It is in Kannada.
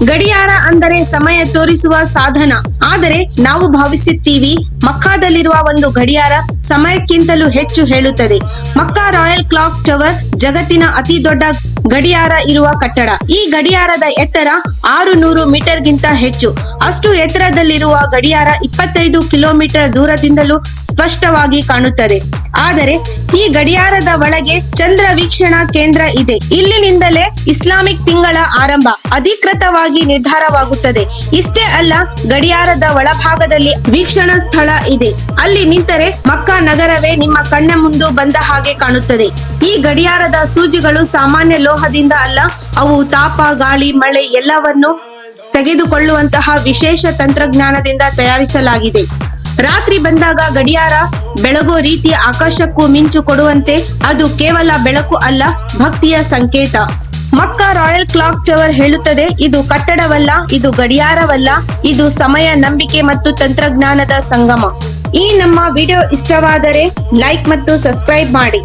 ಗಡಿಯಾರ ಅಂದರೆ ಸಮಯ ತೋರಿಸುವ ಸಾಧನ. ಆದರೆ ನಾವು ಭಾವಿಸುತ್ತೀವಿ ಮಕ್ಕಾದಲ್ಲಿರುವ ಒಂದು ಗಡಿಯಾರ ಸಮಯಕ್ಕಿಂತಲೂ ಹೆಚ್ಚು ಹೇಳುತ್ತದೆ. ಮಕ್ಕಾ ರಾಯಲ್ ಕ್ಲಾಕ್ ಟವರ್ ಜಗತ್ತಿನ ಅತಿ ದೊಡ್ಡ ಗಡಿಯಾರ ಇರುವ ಕಟ್ಟಡ. ಈ ಗಡಿಯಾರದ ಎತ್ತರ 600 ಮೀಟರ್ಗಿಂತ ಹೆಚ್ಚು. ಅಷ್ಟು ಎತ್ತರದಲ್ಲಿರುವ ಗಡಿಯಾರ 25 ಕಿಲೋಮೀಟರ್ ದೂರದಿಂದಲೂ ಸ್ಪಷ್ಟವಾಗಿ ಕಾಣುತ್ತದೆ. ಆದರೆ ಈ ಗಡಿಯಾರದ ಒಳಗೆ ಚಂದ್ರ ವೀಕ್ಷಣಾ ಕೇಂದ್ರ ಇದೆ. ಇಲ್ಲಿನಿಂದಲೇ ಇಸ್ಲಾಮಿಕ್ ತಿಂಗಳ ಆರಂಭ ಅಧಿಕೃತವಾಗಿ ನಿರ್ಧಾರವಾಗುತ್ತದೆ. ಇಷ್ಟೇ ಅಲ್ಲ, ಗಡಿಯಾರದ ಒಳಭಾಗದಲ್ಲಿ ವೀಕ್ಷಣಾ ಸ್ಥಳ ಇದೆ. ಅಲ್ಲಿ ನಿಂತರೆ ಮಕ್ಕಾ ನಗರವೇ ನಿಮ್ಮ ಕಣ್ಣ ಮುಂದೆ ಬಂದ ಹಾಗೆ ಕಾಣುತ್ತದೆ. ಈ ಗಡಿಯಾರದ ಸೂಜಿಗಳು ಸಾಮಾನ್ಯ ಲೋಹದಿಂದ ಅಲ್ಲ, ಅವು ತಾಪ, ಗಾಳಿ, ಮಳೆ ಎಲ್ಲವನ್ನು ತೆಗೆದುಕೊಳ್ಳುವಂತಹ ವಿಶೇಷ ತಂತ್ರಜ್ಞಾನದಿಂದ ತಯಾರಿಸಲಾಗಿದೆ. ರಾತ್ರಿ ಬಂದಾಗ ಗಡಿಯಾರ ಬೆಳಗೋ ರೀತಿ ಆಕಾಶಕ್ಕೂ ಮಿಂಚು ಕೊಡುವಂತೆ ಅದು ಕೇವಲ ಬೆಳಕು ಅಲ್ಲ, ಭಕ್ತಿಯ ಸಂಕೇತ. ಮಕ್ಕಾ ರಾಯಲ್ ಕ್ಲಾಕ್ ಟವರ್ ಹೇಳುತ್ತದೆ, ಇದು ಕಟ್ಟಡವಲ್ಲ, ಇದು ಗಡಿಯಾರವಲ್ಲ, ಇದು ಸಮಯ, ನಂಬಿಕೆ ಮತ್ತು ತಂತ್ರಜ್ಞಾನದ ಸಂಗಮ. ಈ ನಮ್ಮ ವಿಡಿಯೋ ಇಷ್ಟವಾದರೆ ಲೈಕ್ ಮತ್ತು ಸಬ್ಸ್ಕ್ರೈಬ್ ಮಾಡಿ.